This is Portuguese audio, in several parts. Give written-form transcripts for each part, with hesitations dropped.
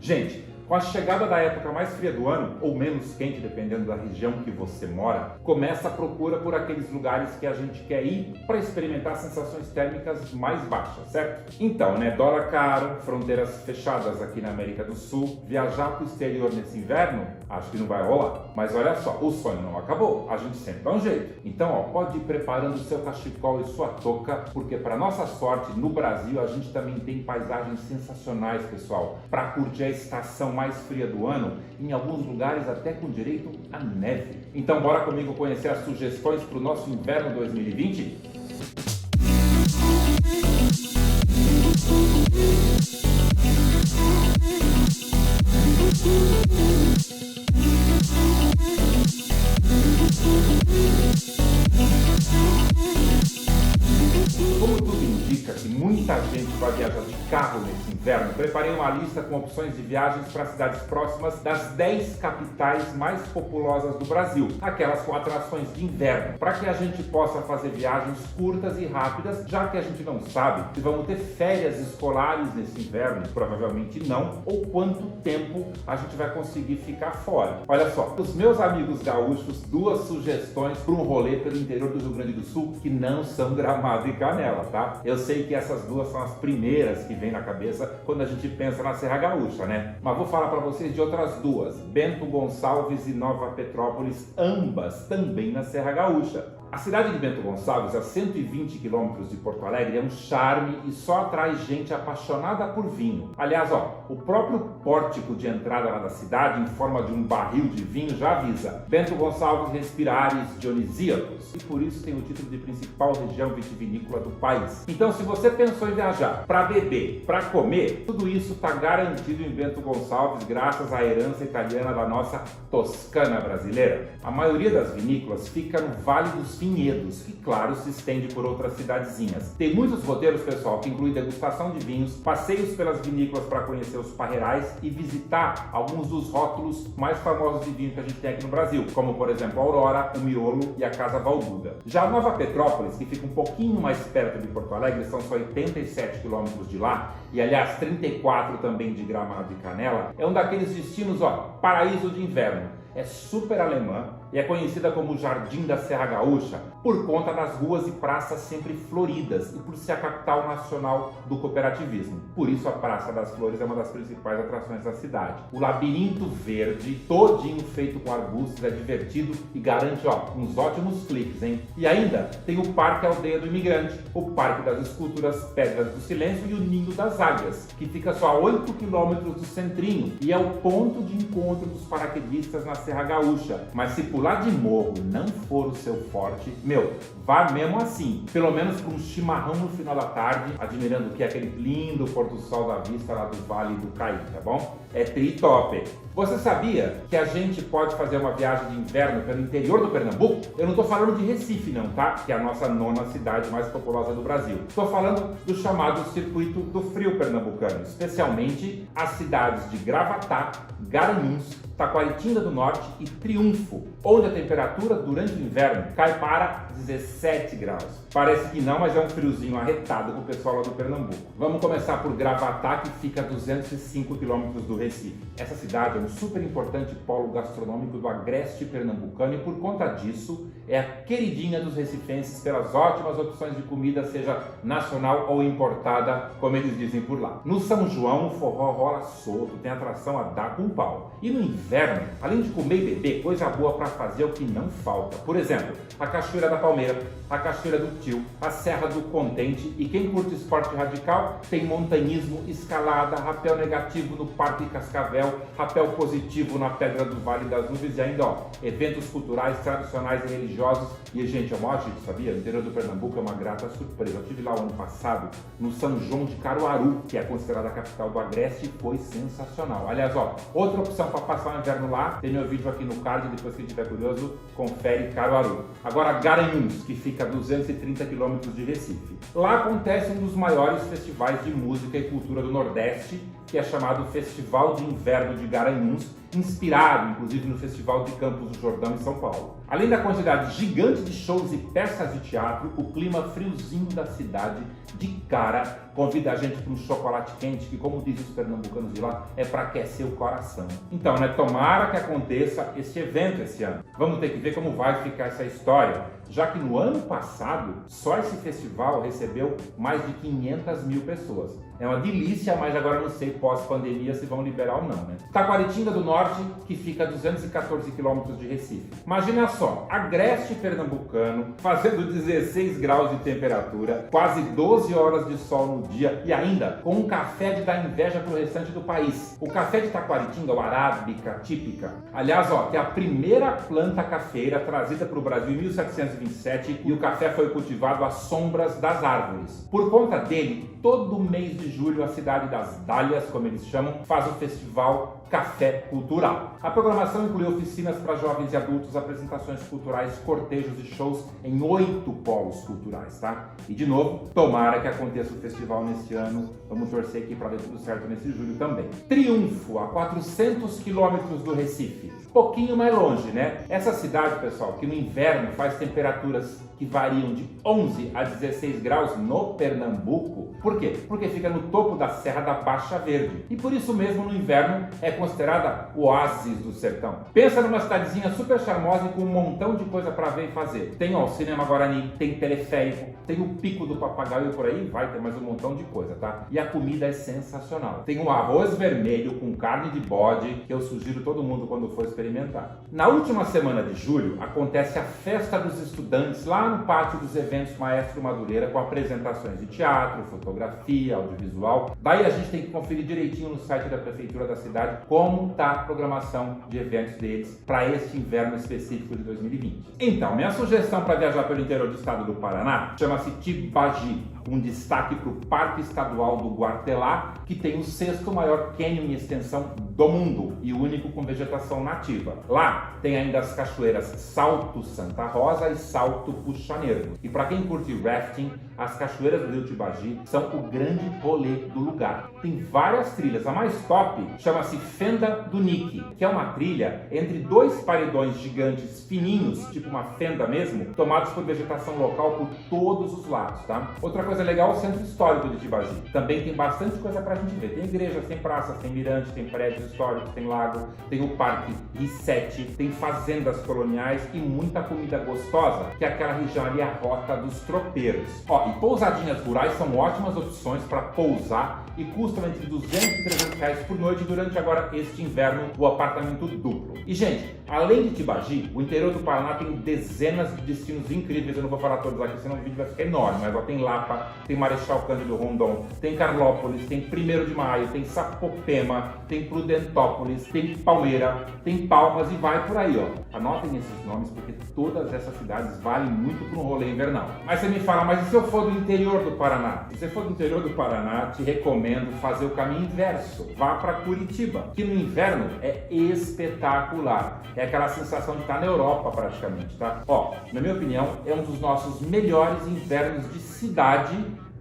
Gente, com a chegada da época mais fria do ano, ou menos quente, dependendo da região que você mora, começa a procura por aqueles lugares que a gente quer ir para experimentar sensações térmicas mais baixas, certo? Então, né, dólar caro, fronteiras fechadas aqui na América do Sul, viajar para o exterior nesse inverno, acho que não vai rolar. Mas olha só, o sonho não acabou, a gente sempre dá um jeito. Então, ó, pode ir preparando o seu cachecol e sua touca, porque para nossa sorte, no Brasil, a gente também tem paisagens sensacionais, pessoal, para curtir a estação mais fria do ano, em alguns lugares até com direito à neve. Então bora comigo conhecer as sugestões para o nosso inverno 2020? Como tudo indica que muita gente vai viajar de carro nesse inverno, preparei uma lista com opções de viagens para cidades próximas das 10 capitais mais populosas do Brasil, aquelas com atrações de inverno, para que a gente possa fazer viagens curtas e rápidas, já que a gente não sabe se vamos ter férias escolares nesse inverno, provavelmente não, ou quanto tempo a gente vai conseguir ficar fora. Olha só, os meus amigos gaúchos, duas sugestões para um rolê pelo interior do Rio Grande do Sul que não são Gramado e Canela, tá? Eu sei que essas duas são as primeiras que vêm na cabeça quando a gente pensa na Serra Gaúcha, né? Mas vou falar para vocês de outras duas, Bento Gonçalves e Nova Petrópolis, ambas também na Serra Gaúcha. A cidade de Bento Gonçalves, a 120 quilômetros de Porto Alegre, é um charme e só atrai gente apaixonada por vinho. Aliás, ó, o próprio pórtico de entrada lá da cidade, em forma de um barril de vinho, já avisa: Bento Gonçalves respira ares dionisíacos, e por isso tem o título de principal região vitivinícola do país. Então, se você pensou em viajar para beber, para comer, tudo isso está garantido em Bento Gonçalves, graças à herança italiana da nossa Toscana brasileira. A maioria das vinícolas fica no Vale dos Vinhedos, que claro se estende por outras cidadezinhas. Tem muitos roteiros, pessoal, que incluem degustação de vinhos, passeios pelas vinícolas para conhecer os parreirais e visitar alguns dos rótulos mais famosos de vinho que a gente tem aqui no Brasil, como por exemplo a Aurora, o Miolo e a Casa Valduda. Já a Nova Petrópolis, que fica um pouquinho mais perto de Porto Alegre, são só 87 quilômetros de lá, e aliás 34 também de Gramado e Canela, é um daqueles destinos, ó, paraíso de inverno. É super alemã e é conhecida como Jardim da Serra Gaúcha por conta das ruas e praças sempre floridas e por ser a capital nacional do cooperativismo. Por isso a Praça das Flores é uma das principais atrações da cidade. O labirinto verde, todinho feito com arbustos, é divertido e garante, ó, uns ótimos cliques, hein? E ainda tem o Parque Aldeia do Imigrante, o Parque das Esculturas Pedras do Silêncio e o Ninho das Águias, que fica só a 8 quilômetros do centrinho e é o ponto de encontro dos paraquedistas na Serra Gaúcha. Mas se pular de morro não for o seu forte, meu, vá mesmo assim, pelo menos com um chimarrão no final da tarde, admirando o que é aquele lindo pôr do sol da vista lá do Vale do Caí, tá bom? É tri top. Você sabia que a gente pode fazer uma viagem de inverno pelo interior do Pernambuco? Eu não tô falando de Recife não, tá? Que é a nossa nona cidade mais populosa do Brasil. Tô falando do chamado Circuito do Frio Pernambucano, especialmente as cidades de Gravatá, Garanhuns, Taquaritinga do Norte e Triunfo, onde a temperatura durante o inverno cai para 17 graus. Parece que não, mas é um friozinho arretado pro pessoal lá do Pernambuco. Vamos começar por Gravatá, que fica a 205 quilômetros do Recife. Essa cidade é um super importante polo gastronômico do agreste pernambucano e por conta disso é a queridinha dos recifenses pelas ótimas opções de comida, seja nacional ou importada, como eles dizem por lá. No São João, o forró rola solto, tem atração a dar com pau. E no inverno, além de comer e beber, coisa boa para fazer é o que não falta. Por exemplo, a Cachoeira da Palmeira, a Cachoeira do Tio, a Serra do Contente, e quem curte esporte radical tem montanhismo, escalada, rapel negativo no Parque Cascavel, rapel positivo na Pedra do Vale das Nuvens e ainda, ó, eventos culturais, tradicionais e religiosos. E, gente, é mó chique, sabia? O interior do Pernambuco é uma grata surpresa. Eu estive lá o ano passado, no São João de Caruaru, que é considerada a capital do Agreste, e foi sensacional. Aliás, ó, outra opção para passar o inverno lá, tem meu vídeo aqui no card, depois quem estiver curioso, confere Caruaru. Agora, Garanhuns, que fica a 230 quilômetros de Recife. Lá acontece um dos maiores festivais de música e cultura do Nordeste que é chamado Festival de Inverno de Garanhuns, inspirado inclusive no Festival de Campos do Jordão em São Paulo. Além da quantidade gigante de shows e peças de teatro, o clima friozinho da cidade de cara convida a gente para um chocolate quente que, como dizem os pernambucanos de lá, é para aquecer o coração. Então, né, tomara que aconteça esse evento esse ano. Vamos ter que ver como vai ficar essa história, já que no ano passado, só esse festival recebeu mais de 500 mil pessoas. É uma delícia, mas agora não sei pós-pandemia se vão liberar ou não, né? Taquaritinga do Norte, que fica a 214 quilômetros de Recife. Imagina só, agreste pernambucano, fazendo 16 graus de temperatura, quase 12 horas de sol no dia e ainda com um café de dar inveja pro restante do país. O café de Taquaritinga, o arábica típica, aliás, ó, que é a primeira planta cafeira trazida para o Brasil em 1727 e o café foi cultivado às sombras das árvores. Por conta dele, todo mês de julho a cidade das Dálias, como eles chamam, faz o festival Café Cultural. A programação inclui oficinas para jovens e adultos, apresentações culturais, cortejos e shows em 8 polos culturais, tá? E de novo, tomara que aconteça o festival nesse ano. Vamos torcer aqui para dar tudo certo nesse julho também. Triunfo, a 400 quilômetros do Recife. Pouquinho mais longe, né? Essa cidade, pessoal, que no inverno faz temperaturas que variam de 11 a 16 graus no Pernambuco. Por quê? Porque fica no topo da Serra da Baixa Verde. E por isso mesmo, no inverno, é considerada o oásis do sertão. Pensa numa cidadezinha super charmosa e com um montão de coisa para ver e fazer. Tem ó, o Cinema Guarani, tem teleférico, tem o Pico do Papagaio e por aí vai ter mais um montão de coisa, tá? E a comida é sensacional. Tem um arroz vermelho com carne de bode que eu sugiro todo mundo quando for experimentar. Na última semana de julho, acontece a Festa dos Estudantes lá no pátio dos eventos Maestro Madureira, com apresentações de teatro, fotografia, audiovisual. Daí a gente tem que conferir direitinho no site da Prefeitura da cidade como está a programação de eventos deles para este inverno específico de 2020. Então, minha sugestão para viajar pelo interior do estado do Paraná chama-se Tibagi, com destaque para o Parque Estadual do Guartelá, que tem o 6º maior cânion em extensão do mundo e o único com vegetação nativa. Lá tem ainda as cachoeiras Salto Santa Rosa e Salto Puxa Nervo. E para quem curte rafting, as cachoeiras do Rio Tibagi são o grande rolê do lugar. Tem várias trilhas, a mais top chama-se Fenda do Nique, que é uma trilha entre 2 paredões gigantes fininhos, tipo uma fenda mesmo, tomados por vegetação local por todos os lados, tá? Outra coisa legal é o centro histórico de Tibagi. Também tem bastante coisa pra gente ver. Tem igrejas, tem praças, tem mirantes, tem prédios históricos, tem lago, tem o Parque Risete, tem fazendas coloniais e muita comida gostosa, que é aquela região ali, a Rota dos Tropeiros. Ó, e pousadinhas rurais são ótimas opções para pousar e custam entre 200 e 300 reais por noite durante agora este inverno o apartamento duplo. E gente, além de Tibagi, o interior do Paraná tem dezenas de destinos incríveis. Eu não vou falar todos aqui, senão o vídeo vai ficar enorme, mas ó, tem Lapa, tem Marechal Cândido Rondon, tem Carlópolis, tem 1º de Maio, tem Sapopema, tem Prudentópolis, tem Palmeira, tem Palmas e vai por aí, ó. Anotem esses nomes porque todas essas cidades valem muito para um rolê invernal. Mas você me fala, mas e se eu for do interior do Paraná? Se você for do interior do Paraná, te recomendo fazer o caminho inverso. Vá para Curitiba, que no inverno é espetacular. É aquela sensação de estar na Europa praticamente, tá? Ó, na minha opinião, é um dos nossos melhores invernos de cidade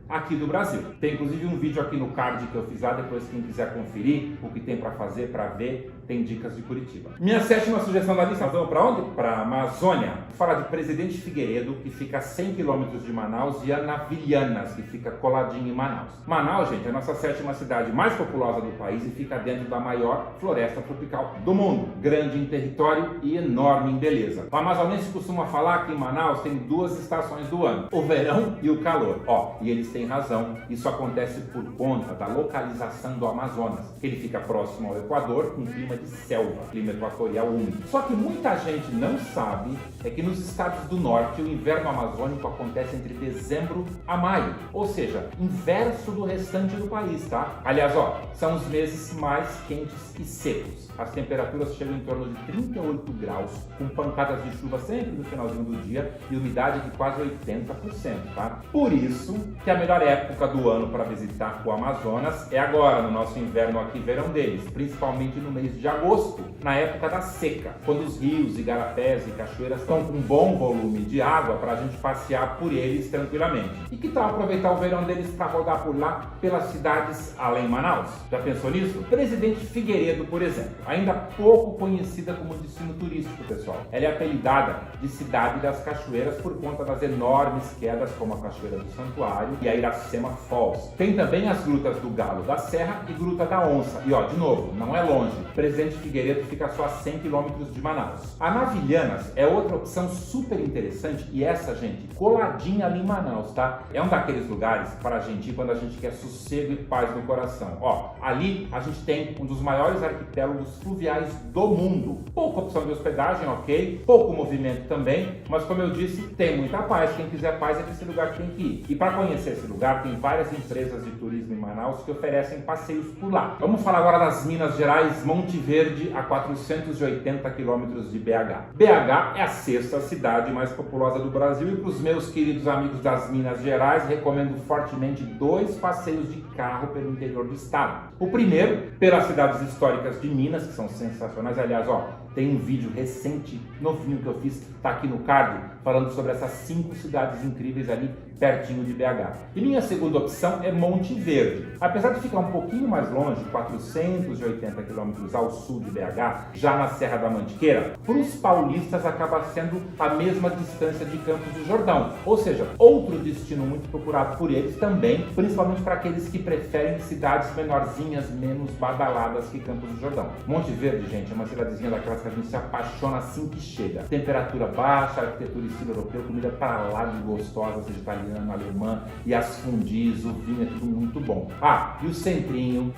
aqui do Brasil. Tem inclusive um vídeo aqui no card que eu fiz lá, depois quem quiser conferir o que tem para fazer, para ver, tem dicas de Curitiba. Minha 7ª sugestão da lista, vamos para onde? Para a Amazônia. Fala de Presidente Figueiredo, que fica a 100 km de Manaus, e Anavilhanas, que fica coladinho em Manaus. Manaus, gente, é a nossa 7ª cidade mais populosa do país e fica dentro da maior floresta tropical do mundo. Grande em território e enorme em beleza. O amazonense costuma falar que em Manaus tem 2 estações do ano, o verão e o calor. Ó, e eles têm razão, isso acontece por conta da localização do Amazonas. Ele fica próximo ao Equador, com clima de selva, clima equatorial úmido. Só que muita gente não sabe é que nos estados do norte o inverno amazônico acontece entre dezembro a maio, ou seja, inverso do restante do país, tá? Aliás, ó, são os meses mais quentes e secos. As temperaturas chegam em torno de 38 graus, com pancadas de chuva sempre no finalzinho do dia e umidade de quase 80%, tá? Por isso que a melhor melhor época do ano para visitar o Amazonas é agora, no nosso inverno aqui, verão deles, principalmente no mês de agosto, na época da seca, quando os rios, igarapés e cachoeiras estão com um bom volume de água para a gente passear por eles tranquilamente. E que tal aproveitar o verão deles para rodar por lá, pelas cidades além Manaus? Já pensou nisso? Presidente Figueiredo, por exemplo, ainda pouco conhecida como destino turístico, pessoal. Ela é apelidada de Cidade das Cachoeiras por conta das enormes quedas, como a Cachoeira do Santuário e a Iracema Falls. Tem também as grutas do Galo da Serra e Gruta da Onça. E ó, de novo, não é longe. Presidente Figueiredo fica só a 100 km de Manaus. A Navilhanas é outra opção super interessante e essa, gente, coladinha ali em Manaus, tá? É um daqueles lugares para a gente ir quando a gente quer sossego e paz no coração. Ó, ali a gente tem um dos maiores arquipélagos fluviais do mundo. Pouca opção de hospedagem, ok? Pouco movimento também, mas como eu disse, tem muita paz. Quem quiser paz é esse lugar que tem que ir. E para conhecer esse lugar, tem várias empresas de turismo em Manaus que oferecem passeios por lá. Vamos falar agora das Minas Gerais, Monte Verde, a 480 quilômetros de BH. BH é a sexta cidade mais populosa do Brasil e para os meus queridos amigos das Minas Gerais, recomendo fortemente 2 passeios de carro pelo interior do estado. O primeiro, pelas cidades históricas de Minas, que são sensacionais. Aliás, ó, tem um vídeo recente, novinho que eu fiz, tá aqui no card, falando sobre essas 5 cidades incríveis ali pertinho de BH. E minha segunda opção é Monte Verde. Apesar de ficar um pouquinho mais longe, 480 quilômetros ao sul de BH, já na Serra da Mantiqueira, para os paulistas acaba sendo a mesma distância de Campos do Jordão. Ou seja, outro destino muito procurado por eles também, principalmente para aqueles que preferem cidades menorzinhas, menos badaladas que Campos do Jordão. Monte Verde, gente, é uma cidadezinha daquelas que a gente se apaixona assim que chega. Temperatura baixa, arquitetura estilo europeu, comida para lá de gostosa, seja italiana, alemã, e as fundis, o vinho, é tudo muito bom. Ah, e o centrinho,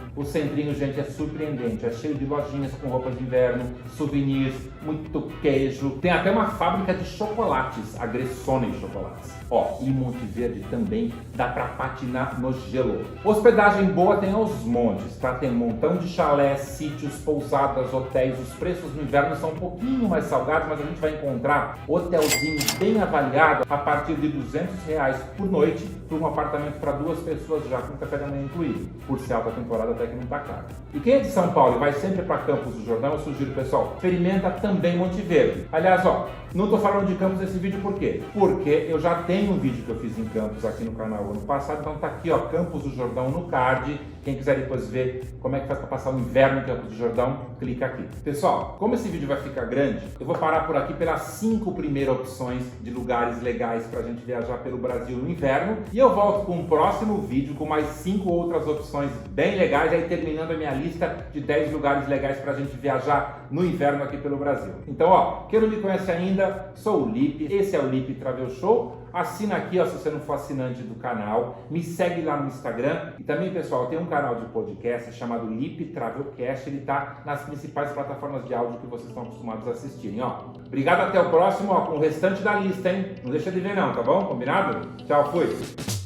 gente, é surpreendente, é cheio de lojinhas com roupas de inverno, souvenirs, muito queijo, tem até uma fábrica de chocolates, a Gressone Chocolates. Ó, e Monte Verde também dá para patinar no gelo. Hospedagem boa tem aos montes, tá? Tem um montão de chalés, sítios, pousadas, hotéis. Os preços no inverno são um pouquinho mais salgados, mas a gente vai encontrar hotelzinho bem avaliado a partir de R$200 por noite para um apartamento para 2 pessoas já com café da manhã incluído. Por ser alta temporada até que não tá caro. E quem é de São Paulo e vai sempre para Campos do Jordão, eu sugiro, pessoal, experimenta também Monte Verde. Aliás, ó, não tô falando de Campos nesse vídeo por quê? Porque eu já tenho um vídeo que eu fiz em Campos aqui no canal ano passado, então tá aqui, ó, Campos do Jordão no card. Quem quiser depois ver como é que faz para passar o inverno em Campos do Jordão, clica aqui. Pessoal, como esse vídeo vai ficar grande, eu vou parar por aqui pelas 5 primeiras opções de lugares legais para a gente viajar pelo Brasil no inverno. E eu volto com um próximo vídeo com mais 5 outras opções bem legais, aí terminando a minha lista de 10 lugares legais para a gente viajar no inverno aqui pelo Brasil. Então, ó, quem não me conhece ainda, sou o Lipe, esse é o Lipe Travel Show. Assina aqui, ó, se você não for assinante do canal, me segue lá no Instagram e também, pessoal, tem um canal de podcast chamado Lipe Travelcast, ele tá nas principais plataformas de áudio que vocês estão acostumados a assistirem, ó. Obrigado, até o próximo, ó, com o restante da lista, hein? Não deixa de ver não, tá bom? Combinado? Tchau, fui!